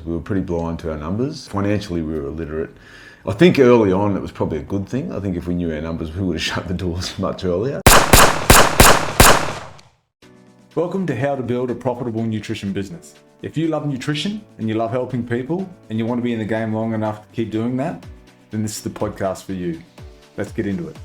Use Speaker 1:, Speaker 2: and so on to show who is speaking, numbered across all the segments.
Speaker 1: We were pretty blind to our numbers. Financially, we were illiterate. I think early on it was probably a good thing. I think if we knew our numbers, we would have shut the doors much earlier.
Speaker 2: Welcome to How to Build a Profitable Nutrition Business. If you love nutrition and you love helping people and you want to be in the game long enough to keep doing that, then this is the podcast for you. Let's get into it.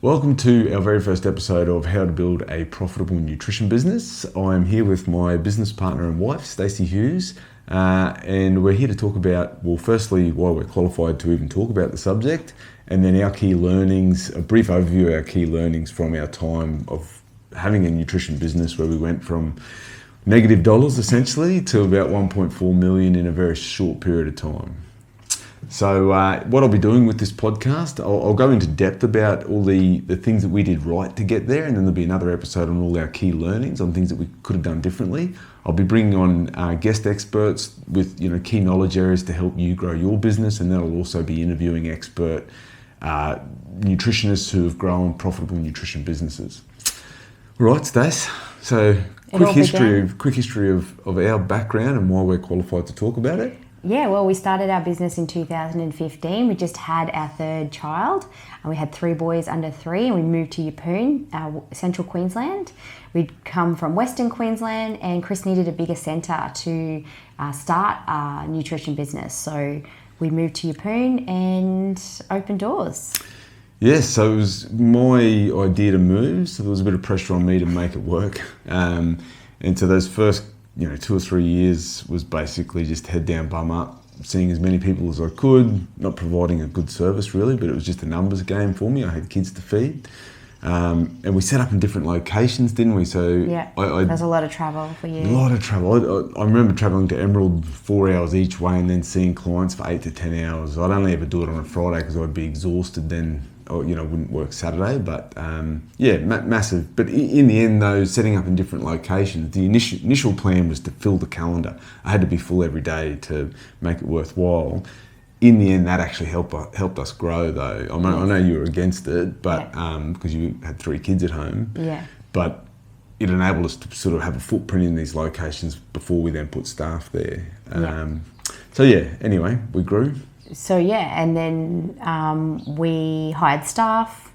Speaker 1: Welcome to our very first episode of How to Build a Profitable Nutrition Business. I'm here with my business partner and wife, Stacey Hughes, and we're here to talk about, well, firstly, why we're qualified to even talk about the subject, and then our key learnings, a brief overview of our key learnings from our time of having a nutrition business where we went from negative dollars essentially to about 1.4 million in a very short period of time. So what I'll be doing with this podcast, I'll go into depth about all the things that we did right to get there, and then there'll be another episode on all our key learnings, on things that we could have done differently. I'll be bringing on guest experts with key knowledge areas to help you grow your business, and then I'll also be interviewing expert nutritionists who have grown profitable nutrition businesses. All right, Stace. So quick history of our background and why we're qualified to talk about it.
Speaker 3: Yeah, well, we started our business in 2015. We just had our third child, and we had 3 boys under 3, and we moved to Yeppoon, central Queensland. We'd come from Western Queensland, and Chris needed a bigger centre to start a nutrition business. So we moved to Yeppoon and opened doors.
Speaker 1: Yes, so it was my idea to move, so there was a bit of pressure on me to make it work. And so those first 2 or 3 years was basically just head down, bum up, seeing as many people as I could, not providing a good service really, but it was just a numbers game for me. I had kids to feed. And we set up in different locations, didn't we? So
Speaker 3: yeah, there's a lot of travel for you.
Speaker 1: A lot of travel. I remember travelling to Emerald 4 hours each way and then seeing clients for 8 to 10 hours. I'd only ever do it on a Friday because I'd be exhausted then. Wouldn't work Saturday, but massive. But in the end, though, setting up in different locations, the initial plan was to fill the calendar. I had to be full every day to make it worthwhile. In the end, that actually helped us grow, though. I know you were against it, but because you had 3 kids at home.
Speaker 3: Yeah.
Speaker 1: But it enabled us to sort of have a footprint in these locations before we then put staff there. Anyway, we grew.
Speaker 3: So and then we hired staff,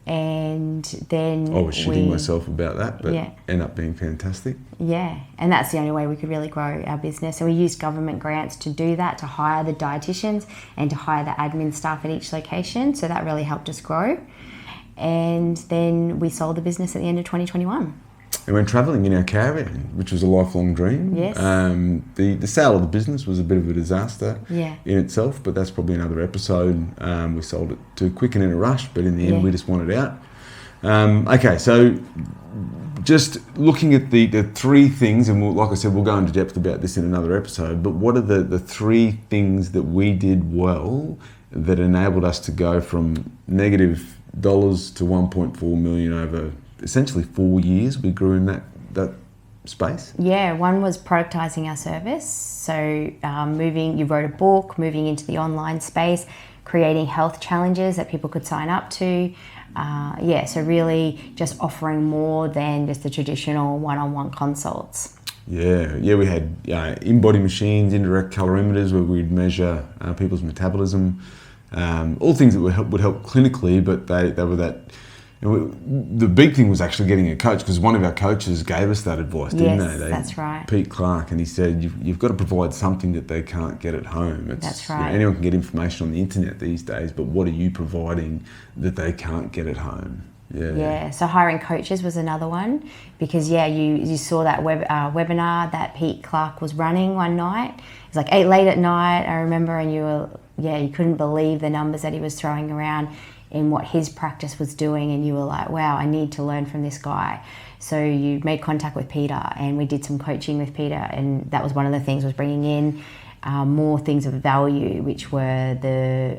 Speaker 3: and then
Speaker 1: I was shitting myself about that, but ended up being fantastic.
Speaker 3: Yeah, and that's the only way we could really grow our business. And we used government grants to do that, to hire the dietitians and to hire the admin staff at each location. So that really helped us grow. And then we sold the business at the end of 2021.
Speaker 1: And went travelling in our caravan, which was a lifelong dream.
Speaker 3: Yes.
Speaker 1: The sale of the business was a bit of a disaster in itself, but that's probably another episode. We sold it too quick and in a rush, but in the end we just wanted out. Okay, so just looking at the 3 things, and like I said, we'll go into depth about this in another episode, but what are the 3 things that we did well that enabled us to go from negative dollars to 1.4 million over essentially 4 years? We grew in that space.
Speaker 3: Yeah, one was productizing our service. So you wrote a book, moving into the online space, creating health challenges that people could sign up to. So really just offering more than just the traditional one-on-one consults.
Speaker 1: Yeah, we had in-body machines, indirect calorimeters where we'd measure people's metabolism, all things that would help clinically, but they were that. The big thing was actually getting a coach, because one of our coaches gave us that advice, didn't they?
Speaker 3: That's right.
Speaker 1: Pete Clark, and he said, you've got to provide something that they can't get at home.
Speaker 3: That's right.
Speaker 1: Anyone can get information on the internet these days, but what are you providing that they can't get at home?
Speaker 3: Yeah, so hiring coaches was another one, because you saw that webinar that Pete Clark was running one night. It was like late at night, I remember, and you couldn't believe the numbers that he was throwing around in what his practice was doing, and you were like, wow, I need to learn from this guy. So you made contact with Peter, and we did some coaching with Peter, and that was one of the things, was bringing in more things of value, which were the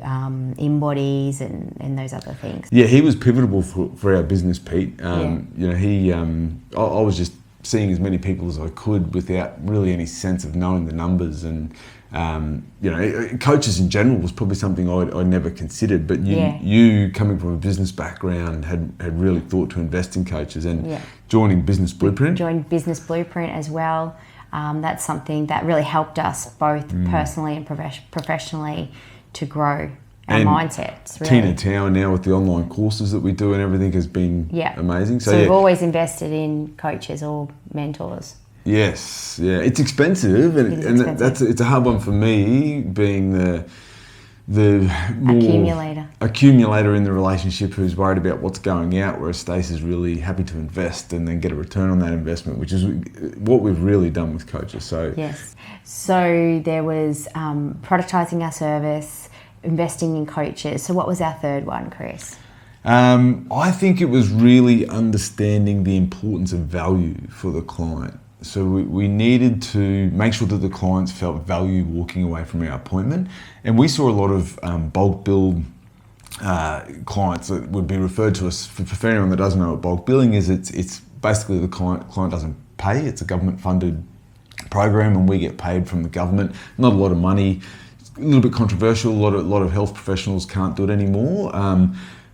Speaker 3: in-bodies and those other things.
Speaker 1: Yeah, he was pivotal for our business, Pete. I was just seeing as many people as I could without really any sense of knowing the numbers. And coaches in general was probably something I never considered, but you coming from a business background had really thought to invest in coaches and joining Business Blueprint.
Speaker 3: Joined Business Blueprint as well. That's something that really helped us both personally and professionally to grow our mindsets. Really.
Speaker 1: Tina Tower now with the online courses that we do and everything has been amazing.
Speaker 3: So we've always invested in coaches or mentors.
Speaker 1: Yes, it's expensive, and it's a hard one for me, being the more accumulator in the relationship who's worried about what's going out, whereas Stacey's really happy to invest and then get a return on that investment, which is what we've really done with coaches. So
Speaker 3: so there was productizing our service, investing in coaches. So what was our third one, Chris?
Speaker 1: I think it was really understanding the importance of value for the client. So we needed to make sure that the clients felt value walking away from our appointment. And we saw a lot of bulk bill clients that would be referred to us. For anyone that doesn't know what bulk billing is, it's basically the client doesn't pay. It's a government funded program and we get paid from the government. Not a lot of money, a little bit controversial. A lot of health professionals can't do it anymore.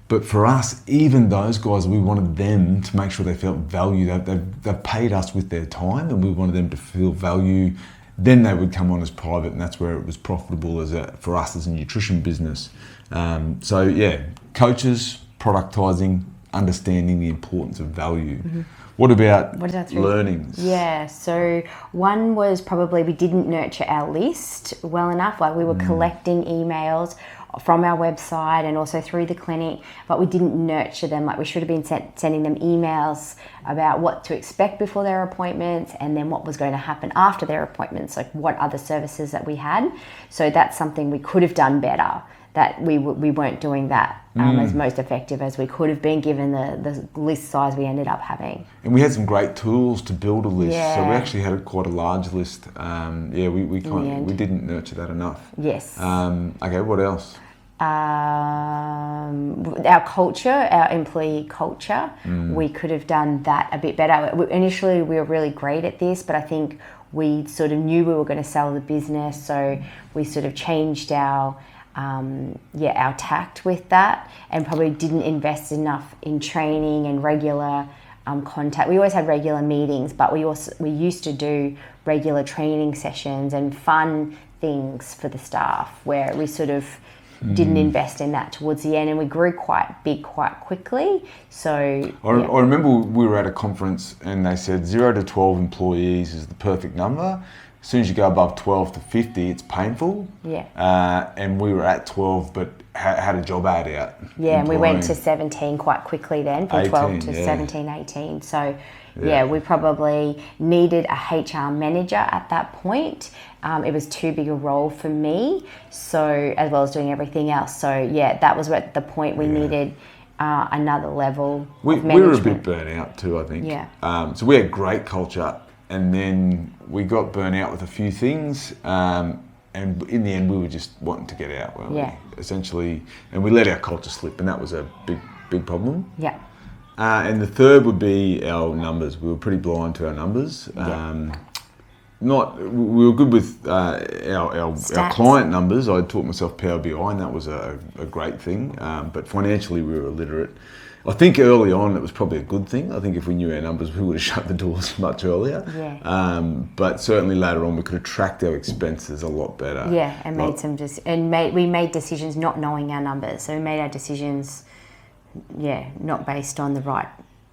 Speaker 1: But for us, even those guys, we wanted them to make sure they felt value. They've paid us with their time and we wanted them to feel value. Then they would come on as private, and that's where it was profitable for us as a nutrition business. Coaches, productizing, understanding the importance of value. Mm-hmm. What about learnings?
Speaker 3: Yeah, so one was probably we didn't nurture our list well enough. Like we were collecting emails from our website and also through the clinic, but we didn't nurture them. Like we should have been sending them emails about what to expect before their appointments and then what was going to happen after their appointments, like what other services that we had. So that's something we could have done better, that we weren't doing that as most effective as we could have been, given the list size we ended up having.
Speaker 1: And we had some great tools to build a list, so we actually had quite a large list. We didn't nurture that enough.
Speaker 3: Yes.
Speaker 1: Okay, what else?
Speaker 3: Our culture, our employee culture, we could have done that a bit better. Initially, we were really great at this, but I think we sort of knew we were going to sell the business, so we sort of changed our tact with that, and probably didn't invest enough in training and regular contact. We always had regular meetings, but we used to do regular training sessions and fun things for the staff, where we sort of didn't invest in that towards the end, and we grew quite big quite quickly. So
Speaker 1: I remember we were at a conference and they said 0 to 12 employees is the perfect number. As soon as you go above 12 to 50, it's painful. And we were at 12, but had a job ad out.
Speaker 3: And we went to 17 quite quickly then, from 12 to 17, 18. So we probably needed a HR manager at that point. It was too big a role for me, so as well as doing everything else. So that was at the point we needed another level of management.
Speaker 1: We were a bit burnt out too, I think. So we had great culture, and then we got burnt out with a few things, and in the end we were just wanting to get out, weren't we? Essentially, and we let our culture slip, and that was a big problem. And the third would be our numbers. We were pretty blind to our numbers. We were good with our client numbers. I taught myself Power BI, and that was a great thing. But financially, we were illiterate. I think early on, it was probably a good thing. I think if we knew our numbers, we would have shut the doors much earlier. But certainly later on, we could have tracked our expenses a lot better.
Speaker 3: And we made decisions not knowing our numbers. So we made our decisions, not based on the right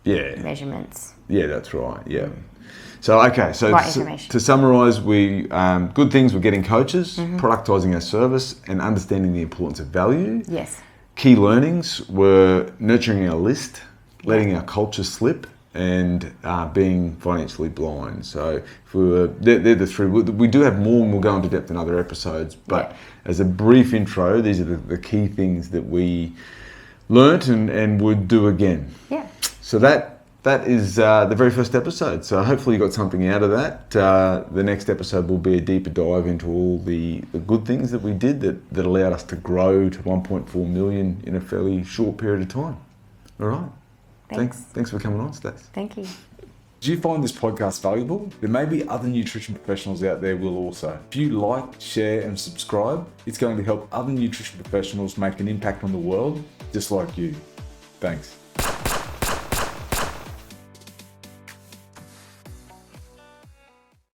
Speaker 3: measurements.
Speaker 1: That's right. So to summarise, we good things were getting coaches, productising our service, and understanding the importance of value. Key learnings were nurturing our list, letting our culture slip, and being financially blind. So they're the three. We do have more, and we'll go into depth in other episodes. But as a brief intro, these are the key things that we learnt and would do again. So that is the very first episode. So hopefully you got something out of that. The next episode will be a deeper dive into all the good things that we did that allowed us to grow to 1.4 million in a fairly short period of time. All right.
Speaker 3: Thanks.
Speaker 1: Thanks for coming on, Stace.
Speaker 3: Thank you.
Speaker 2: Did you find this podcast valuable? There may be other nutrition professionals out there will also. If you like, share, and subscribe, it's going to help other nutrition professionals make an impact on the world just like you. Thanks.